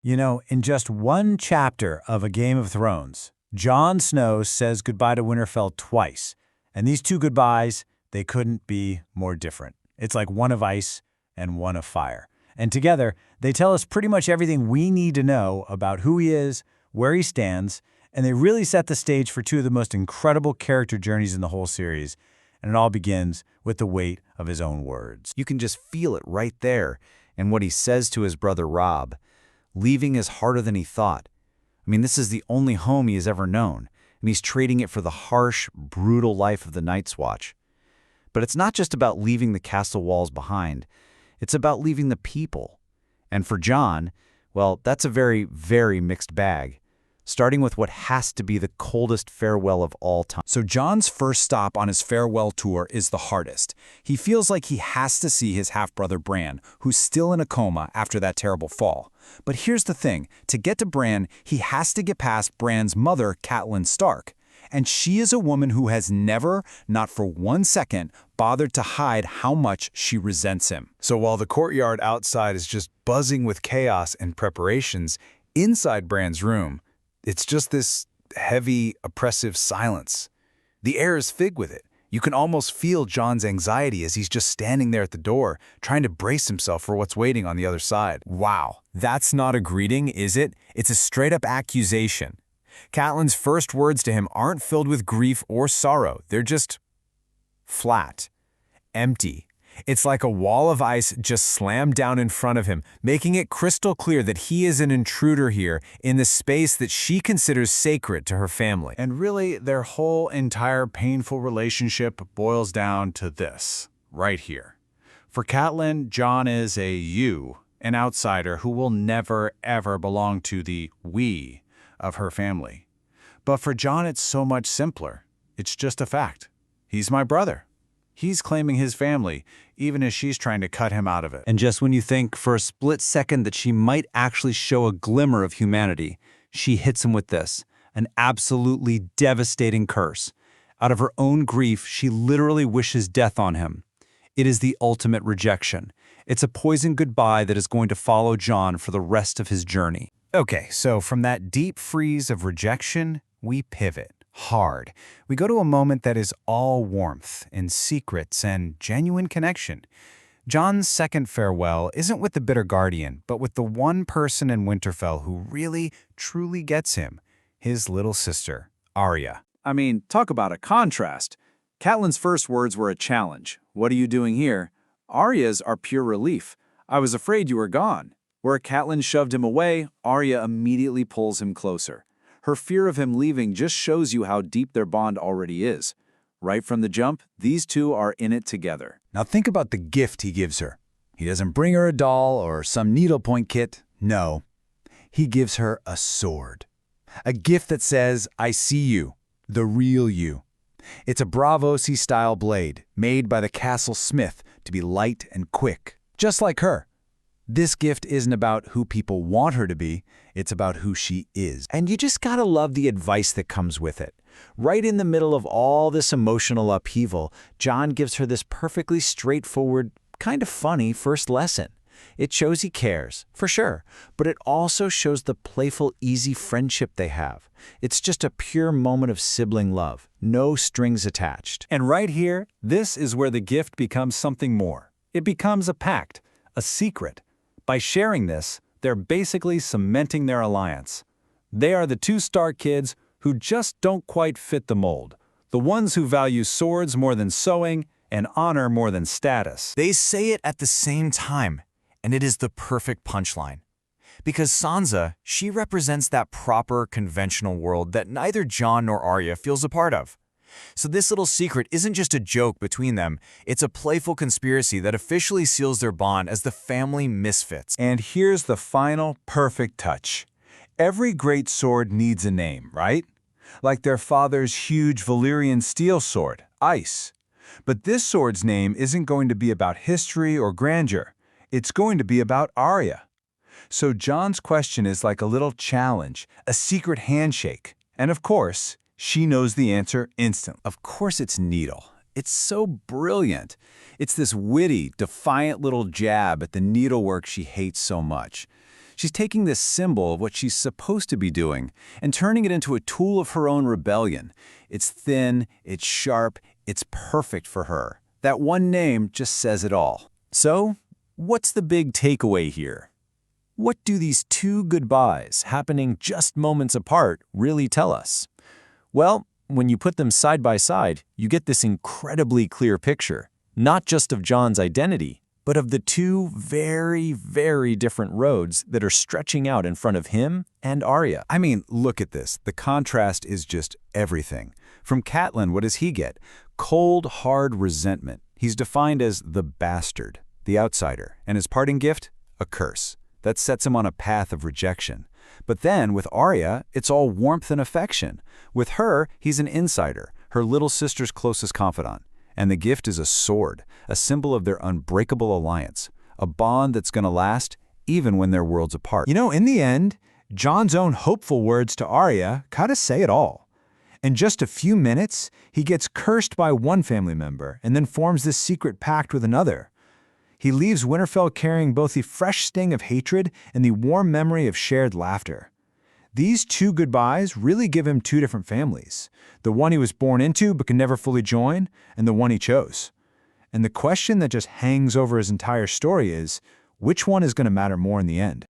You know, in just one chapter of A Game of Thrones, Jon Snow says goodbye to Winterfell twice. And these two goodbyes, they couldn't be more different. It's like one of ice and one of fire. And together, they tell us pretty much everything we need to know about who he is, where he stands, and they really set the stage for two of the most incredible character journeys in the whole series. And it all begins with the weight of his own words. You can just feel it right there in what he says to his brother Robb. Leaving is harder than he thought. I mean, this is the only home he has ever known, and he's trading it for the harsh, brutal life of the Night's Watch. But it's not just about leaving the castle walls behind. It's about leaving the people. And for Jon, well, that's a very, very mixed bag, starting with what has to be the coldest farewell of all time. So Jon's first stop on his farewell tour is the hardest. He feels like he has to see his half-brother Bran, who's still in a coma after that terrible fall. But here's the thing, to get to Bran, he has to get past Bran's mother, Catelyn Stark. And she is a woman who has never, not for 1 second, bothered to hide how much she resents him. So while the courtyard outside is just buzzing with chaos and preparations, inside Bran's room, it's just this heavy, oppressive silence. The air is filled with it. You can almost feel Jon's anxiety as he's just standing there at the door, trying to brace himself for what's waiting on the other side. Wow, that's not a greeting, is it? It's a straight-up accusation. Catelyn's first words to him aren't filled with grief or sorrow. They're just flat, empty. It's like a wall of ice just slammed down in front of him, making it crystal clear that he is an intruder here in the space that she considers sacred to her family. And really, their whole entire painful relationship boils down to this, right here. For Catelyn, Jon is a you, an outsider who will never, ever belong to the we of her family. But for Jon, it's so much simpler. It's just a fact. He's my brother. He's claiming his family, even as she's trying to cut him out of it. And just when you think for a split second that she might actually show a glimmer of humanity, she hits him with this, an absolutely devastating curse. Out of her own grief, she literally wishes death on him. It is the ultimate rejection. It's a poisoned goodbye that is going to follow Jon for the rest of his journey. Okay, so from that deep freeze of rejection, we pivot. Hard. We go to a moment that is all warmth and secrets and genuine connection. Jon's second farewell isn't with the bitter guardian, but with the one person in Winterfell who really, truly gets him, his little sister, Arya. I mean, talk about a contrast. Catelyn's first words were a challenge. What are you doing here? Arya's are pure relief. I was afraid you were gone. Where Catelyn shoved him away, Arya immediately pulls him closer. Her fear of him leaving just shows you how deep their bond already is. Right from the jump, these two are in it together. Now think about the gift he gives her. He doesn't bring her a doll or some needlepoint kit. No, he gives her a sword. A gift that says, I see you, the real you. It's a Braavosi-style blade made by the castle smith to be light and quick, just like her. This gift isn't about who people want her to be, it's about who she is. And you just gotta love the advice that comes with it. Right in the middle of all this emotional upheaval, Jon gives her this perfectly straightforward, kind of funny first lesson. It shows he cares, for sure, but it also shows the playful, easy friendship they have. It's just a pure moment of sibling love, no strings attached. And right here, this is where the gift becomes something more. It becomes a pact, a secret. By sharing this, they're basically cementing their alliance. They are the two Stark kids who just don't quite fit the mold, the ones who value swords more than sewing and honor more than status. They say it at the same time, and it is the perfect punchline. Because Sansa, she represents that proper, conventional world that neither Jon nor Arya feels a part of. So this little secret isn't just a joke between them, it's a playful conspiracy that officially seals their bond as the family misfits. And here's the final perfect touch. Every great sword needs a name, right? Like their father's huge Valyrian steel sword, Ice. But this sword's name isn't going to be about history or grandeur. It's going to be about Arya. So Jon's question is like a little challenge, a secret handshake. And of course, she knows the answer instantly. Of course it's Needle. It's so brilliant. It's this witty, defiant little jab at the needlework she hates so much. She's taking this symbol of what she's supposed to be doing and turning it into a tool of her own rebellion. It's thin, it's sharp, it's perfect for her. That one name just says it all. So, what's the big takeaway here? What do these two goodbyes, happening just moments apart, really tell us? Well, when you put them side by side, you get this incredibly clear picture, not just of Jon's identity, but of the two very, very different roads that are stretching out in front of him and Arya. I mean, look at this. The contrast is just everything. From Catelyn, what does he get? Cold, hard resentment. He's defined as the bastard, the outsider, and his parting gift? A curse. That sets him on a path of rejection. But then, with Arya, it's all warmth and affection. With her, he's an insider, her little sister's closest confidant. And the gift is a sword, a symbol of their unbreakable alliance, a bond that's going to last even when they're worlds apart. You know, in the end, Jon's own hopeful words to Arya kind of say it all. In just a few minutes, he gets cursed by one family member and then forms this secret pact with another. He leaves Winterfell carrying both the fresh sting of hatred and the warm memory of shared laughter. These two goodbyes really give him two different families, the one he was born into but can never fully join, and the one he chose. And the question that just hangs over his entire story is, which one is going to matter more in the end?